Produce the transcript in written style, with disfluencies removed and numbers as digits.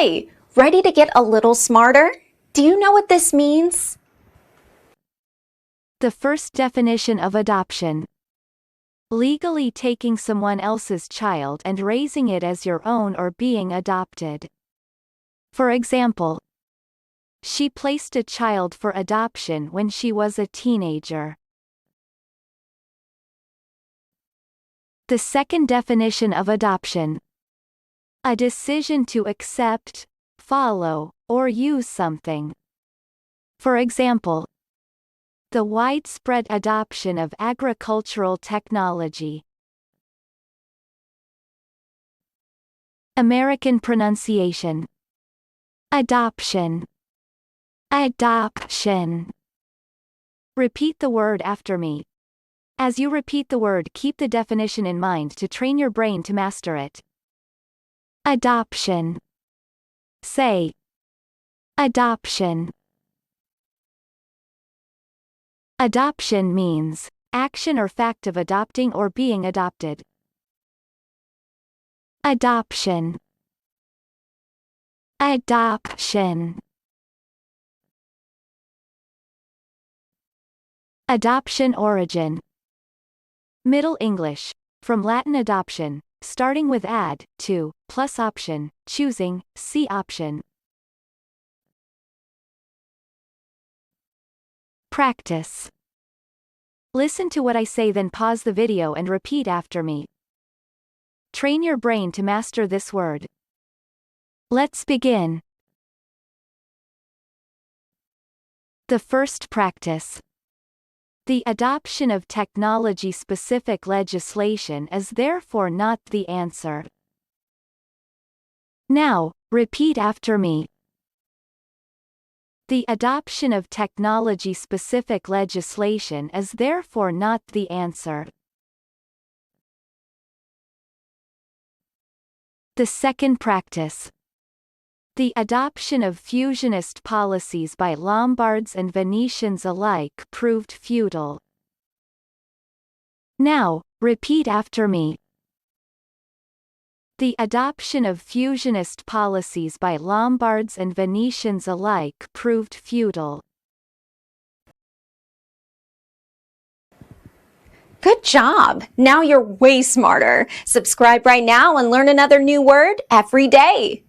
Hi! Ready to get a little smarter? Do you know what this means? The first definition of adoption. Legally taking someone else's child and raising it as your own or being adopted. For example, she placed a child for adoption when she was a teenager. The second definition of adoption. A decision to accept, follow, or use something. For example, the widespread adoption of agricultural technology. American pronunciation. Adoption. Adoption. Repeat the word after me. As you repeat the word, keep the definition in mind to train your brain to master it. Adoption. Say. Adoption. Adoption means action or fact of adopting or being adopted. Adoption. Adoption. Adoption origin. Middle English, from Latin adoption, starting with ad, to, plus option, choosing, see option. Practice. Listen to what I say, then pause the video and repeat after me. Train your brain to master this word. Let's begin. The first practice. The adoption of technology-specific legislation is therefore not the answer. Now, repeat after me. The adoption of technology-specific legislation is therefore not the answer. The second practice. The adoption of fusionist policies by Lombards and Venetians alike proved futile. Now, repeat after me. The adoption of fusionist policies by Lombards and Venetians alike proved futile. Good job! Now you're way smarter. Subscribe right now and learn another new word every day.